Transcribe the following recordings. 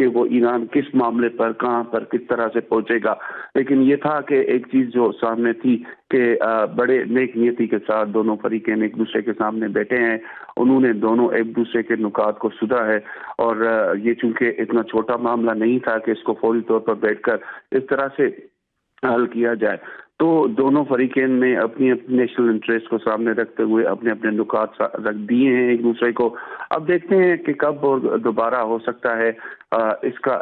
کہ وہ ایران کس معاملے پر کہاں پر کس طرح سے پہنچے گا، لیکن یہ تھا کہ ایک چیز جو سامنے تھی کہ بڑے نیک نیتی کے ساتھ دونوں فریقین ایک دوسرے کے سامنے بیٹھے ہیں، انہوں نے دونوں ایک دوسرے کے نکات کو سنا ہے، اور یہ چونکہ اتنا چھوٹا معاملہ نہیں تھا کہ اس کو فوری طور پر بیٹھ کر اس طرح سے حل کیا جائے، تو دونوں فریقین نے اپنی اپنی نیشنل انٹرسٹ کو سامنے رکھتے ہوئے اپنے اپنے نکات رکھ دیے ہیں ایک دوسرے کو۔ اب دیکھتے ہیں کہ کب اور دوبارہ ہو سکتا ہے اس کا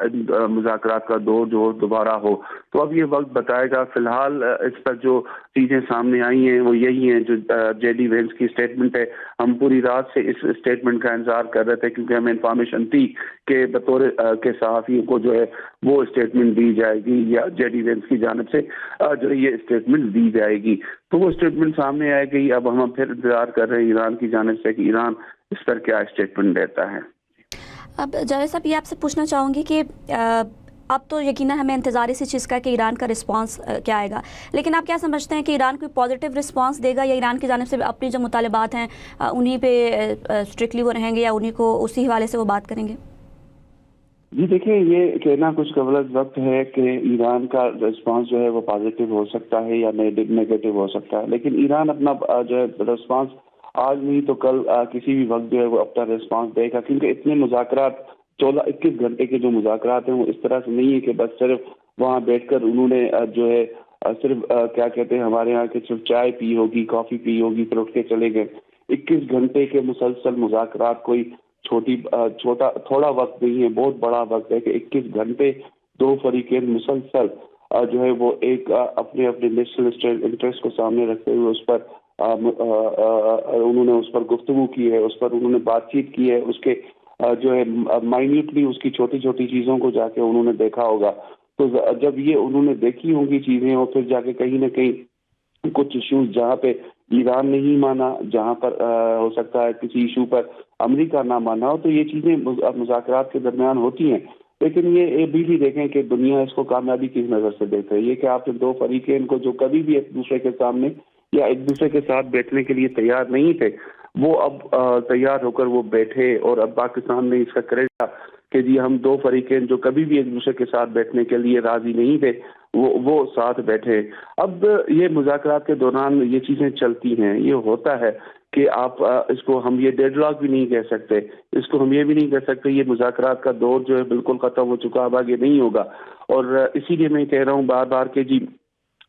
مذاکرات کا دور جو دوبارہ ہو، تو اب یہ وقت بتائے گا۔ فی الحال اس پر جو چیزیں سامنے آئی ہیں وہ یہی ہیں جو جے ڈی وینس کی اسٹیٹمنٹ ہے۔ ہم پوری رات سے اس اسٹیٹمنٹ کا انتظار کر رہے تھے کیونکہ ہمیں انفارمیشن تھی کہ بطور کے صحافیوں کو جو ہے وہ اسٹیٹمنٹ دی جائے گی یا جے ڈی وینس کی جانب سے جو یہ اسٹیٹمنٹ دی جائے گی، تو وہ اسٹیٹمنٹ سامنے آئے گی۔ اب ہم پھر انتظار کر رہے ہیں ایران کی جانب سے کہ ایران اس پر کیا اسٹیٹمنٹ دیتا ہے۔ اب جاوید صاحب، یہ آپ سے پوچھنا چاہوں گی کہ اب تو یقیناً ہمیں انتظار اسی چیز کا کہ ایران کا رسپانس کیا آئے گا، لیکن آپ کیا سمجھتے ہیں کہ ایران کوئی پازیٹیو رسپانس دے گا یا ایران کی جانب سے اپنی جو مطالبات ہیں انہی پہ اسٹرکٹلی وہ رہیں گے یا انہی کو اسی حوالے سے وہ بات کریں گے؟ جی دیکھیں، یہ کہنا کچھ قبل از وقت ہے کہ ایران کا رسپانس جو ہے وہ پازیٹیو ہو سکتا ہے یا نیگیٹو ہو سکتا ہے، لیکن ایران اپنا جو ہے رسپانس آج نہیں تو کل کسی بھی وقت جو ہے وہ اپنا رسپانس دے گا، کیونکہ اتنے مذاکرات 21 گھنٹے کے جو مذاکرات ہیں وہ اس طرح سے نہیں ہے کہ بس صرف وہاں بیٹھ کر انہوں نے جو ہے صرف کیا کہتے ہیں ہمارے یہاں کہ صرف چائے پی ہوگی، کافی پی ہوگی، پھر اٹھ کے چلے گئے۔ 21 گھنٹے کے مسلسل مذاکرات کوئی تھوڑا وقت نہیں ہے، بہت بڑا وقت ہے کہ 21 گھنٹے دو فریقین مسلسل جو ہے وہ ایک اپنے نیشنل انٹرسٹ کو سامنے رکھتے ہوئے اس پر انہوں نے اس پر گفتگو کی ہے، اس پر انہوں نے بات چیت کی ہے، اس کے جو ہے مائنیوٹلی اس کی چھوٹی چھوٹی چیزوں کو جا کے انہوں نے دیکھا ہوگا۔ تو جب یہ انہوں نے دیکھی ہوں گی چیزیں اور پھر جا کے کہیں نہ کہیں کچھ ایشوز جہاں پہ ایران نہیں مانا، جہاں پر ہو سکتا ہے کسی ایشو پر امریکہ نہ مانا ہو، تو یہ چیزیں مذاکرات کے درمیان ہوتی ہیں، لیکن یہ بھی دیکھیں کہ دنیا اس کو کامیابی کس نظر سے دیکھتے ہے۔ یہ کہ آپ دو فریقین کو جو کبھی بھی ایک دوسرے کے سامنے یا ایک دوسرے کے ساتھ بیٹھنے کے لیے تیار نہیں تھے، وہ اب تیار ہو کر وہ بیٹھے، اور اب پاکستان نے اس کا کریڈٹ کہ جی ہم دو فریقین جو کبھی بھی ایک دوسرے کے ساتھ بیٹھنے کے لیے راضی نہیں تھے وہ ساتھ بیٹھے۔ اب یہ مذاکرات کے دوران یہ چیزیں چلتی ہیں، یہ ہوتا ہے کہ آپ اس کو ہم یہ ڈیڈ لاک بھی نہیں کہہ سکتے، اس کو ہم یہ بھی نہیں کہہ سکتے یہ مذاکرات کا دور جو ہے بالکل ختم ہو چکا، اب آگے نہیں ہوگا۔ اور اسی لیے میں کہہ رہا ہوں بار بار کہ جی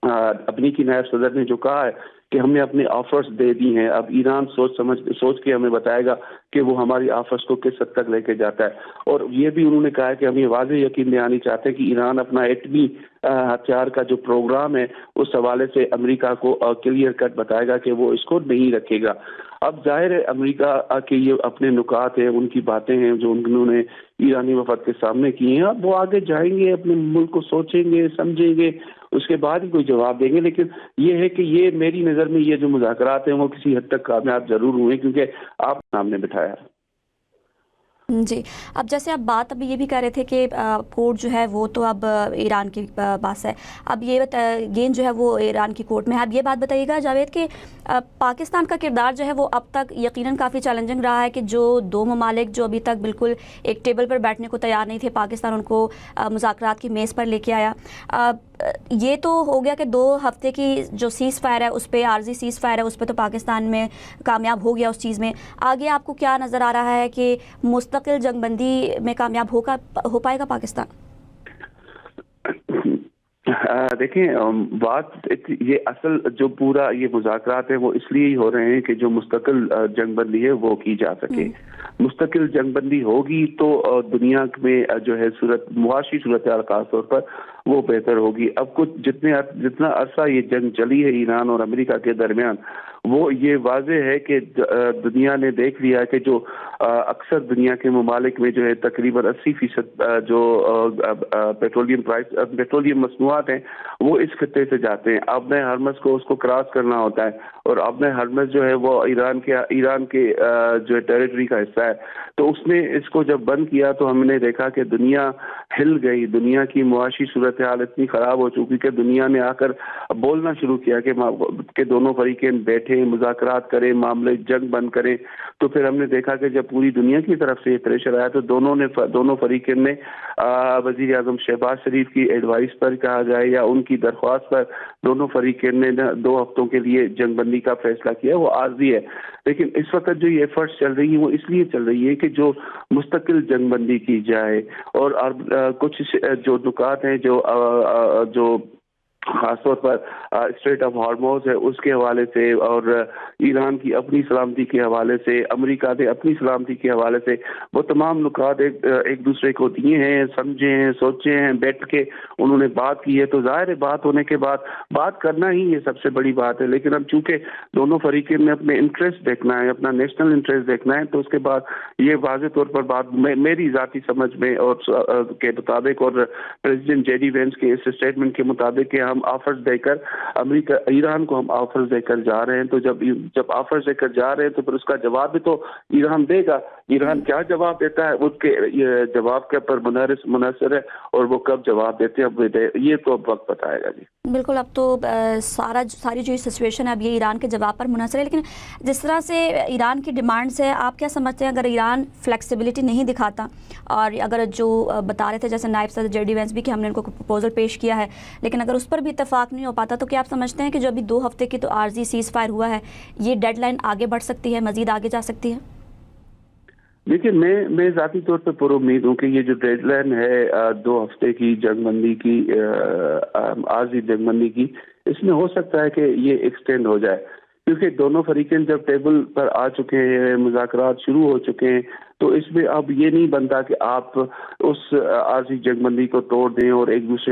اپنی کی نائب صدر نے جو کہا ہے کہ ہم نے اپنے آفرز دے دی ہیں، اب ایران سوچ کے ہمیں بتائے گا کہ وہ ہماری آفرز کو کس حد تک لے کے جاتا ہے۔ اور یہ بھی انہوں نے کہا ہے کہ ہم یہ واضح یقین دہانی چاہتے ہیں کہ ایران اپنا ایٹمی ہتھیار کا جو پروگرام ہے اس حوالے سے امریکہ کو کلیئر کٹ بتائے گا کہ وہ اس کو نہیں رکھے گا۔ اب ظاہر ہے امریکہ کے یہ اپنے نکات ہیں، ان کی باتیں ہیں جو انہوں نے ایرانی وفد کے سامنے کی ہیں، اب وہ آگے جائیں گے، اپنے ملک کو سوچیں گے، سمجھیں گے، اس کے بعد ہی کوئی جواب دیں گے۔ لیکن یہ ہے کہ یہ میری نظر میں یہ جو مذاکرات ہیں وہ کسی حد تک کامیاب ضرور ہوئے کیونکہ آپ سامنے بٹھایا۔ جی، اب جیسے آپ بات ابھی یہ بھی کہہ رہے تھے کہ کورٹ جو ہے وہ تو اب ایران کے پاس ہے، اب یہ گیند جو ہے وہ ایران کی کورٹ میں ہے۔ اب یہ بات بتائیے گا جاوید کہ پاکستان کا کردار جو ہے وہ اب تک یقیناً کافی چیلنجنگ رہا ہے کہ جو دو ممالک جو ابھی تک بالکل ایک ٹیبل پر بیٹھنے کو تیار نہیں تھے، پاکستان ان کو مذاکرات کی میز پر لے کے آیا۔ یہ تو ہو گیا کہ 2 ہفتے کی جو سیز فائر ہے اس پہ، عارضی سیز فائر ہے اس پہ تو پاکستان میں کامیاب ہو گیا اس چیز میں۔ آگے آپ کو کیا نظر آ رہا ہے کہ مستقل جنگ بندی میں کامیاب ہو پائے گا پاکستان؟ دیکھیں بات یہ اصل جو پورا یہ مذاکرات ہیں وہ اس لیے ہی ہو رہے ہیں کہ جو مستقل جنگ بندی ہے وہ کی جا سکے۔ مستقل جنگ بندی ہوگی تو دنیا میں جو ہے معاشی صورتحال خاص طور پر وہ بہتر ہوگی۔ اب جتنا عرصہ یہ جنگ چلی ہے ایران اور امریکہ کے درمیان، وہ یہ واضح ہے کہ دنیا نے دیکھ لیا کہ جو اکثر دنیا کے ممالک میں جو ہے تقریباً 80% جو پیٹرولیم مصنوعات ہیں وہ اس خطے سے جاتے ہیں۔ اب نئے ہرمز کو اس کو کراس کرنا ہوتا ہے، اور اب نئے ہرمز جو ہے وہ ایران کے جو ہے ٹیریٹری کا حصہ ہے۔ تو اس نے اس کو جب بند کیا تو ہم نے دیکھا کہ دنیا ہل گئی، دنیا کی معاشی صورت صورتحال اتنی خراب ہو چکی کہ دنیا نے آ کر بولنا شروع کیا کہ دونوں فریقین بیٹھیں، مذاکرات کریں، معاملے جنگ بند کریں. تو پھر ہم نے دیکھا کہ جب پوری دنیا کی طرف سے یہ پریشر آیا تو دونوں فریقین نے وزیر اعظم شہباز شریف کی ایڈوائس پر کہا جائے یا ان کی درخواست پر دونوں فریقین نے 2 ہفتوں کے لیے جنگ بندی کا فیصلہ کیا. وہ عارضی ہے، لیکن اس وقت جو یہ ایفرٹس چل رہی ہیں وہ اس لیے چل رہی ہے کہ جو مستقل جنگ بندی کی جائے اور کچھ جو نکات ہیں جو خاص طور پر اسٹریٹ آف ہارموز ہے اس کے حوالے سے اور ایران کی اپنی سلامتی کے حوالے سے، امریکہ نے اپنی سلامتی کے حوالے سے وہ تمام نکات ایک دوسرے کو دیے ہیں، سمجھے ہیں، سوچے ہیں، بیٹھ کے انہوں نے بات کی ہے. تو ظاہر ہے بات ہونے کے بعد بات کرنا ہی یہ سب سے بڑی بات ہے. لیکن اب چونکہ دونوں فریقین نے اپنے انٹرسٹ دیکھنا ہے، اپنا نیشنل انٹرسٹ دیکھنا ہے، تو اس کے بعد یہ واضح طور پر بات میری ذاتی سمجھ میں اور کے مطابق اور پریزیڈنٹ جے ڈی وینس کے اس اسٹیٹمنٹ کے مطابق کہ ہم آفرز دے کر ایران کو ہم آفرز دے کر جا رہے ہیں. تو جب آفرز دے کر جا رہے ہیں تو پھر اس کا جواب بھی تو ایران دے گا. ایران کیا جواب دیتا ہے اس کے جواب کے پر منحصر ہے، اور وہ کب جواب دیتے ہیں یہ تو اب وقت بتائے گا. جی بالکل، اب تو ساری جو سچویشن ہے اب یہ ایران کے جواب پر منحصر ہے. لیکن جس طرح سے ایران کی ڈیمانڈز ہے، آپ کیا سمجھتے ہیں اگر ایران فلیکسیبلٹی نہیں دکھاتا اور اگر جو بتا رہے تھے جیسے نائب صدر جے ڈی وینس بھی کہ ہم نے ان کو پروپوزل پیش کیا ہے، لیکن اگر اس پر بھی اتفاق نہیں ہو پاتا تو کیا آپ سمجھتے ہیں کہ جو ابھی 2 ہفتے کی تو عارضی سیز فائر ہوا ہے یہ ڈیڈ لائن آگے بڑھ سکتی ہے، مزید آگے جا سکتی ہے؟ دیکھیے میں ذاتی طور پہ پر امید ہوں کہ یہ جو ڈیڈ لائن ہے 2 ہفتے کی جنگ بندی کی، عارضی جنگ بندی کی، اس میں ہو سکتا ہے کہ یہ ایکسٹینڈ ہو جائے، کیونکہ دونوں فریقین جب ٹیبل پر آ چکے ہیں، مذاکرات شروع ہو چکے ہیں، تو اس میں اب یہ نہیں بنتا کہ آپ اس عارضی جنگ بندی کو توڑ دیں اور ایک دوسرے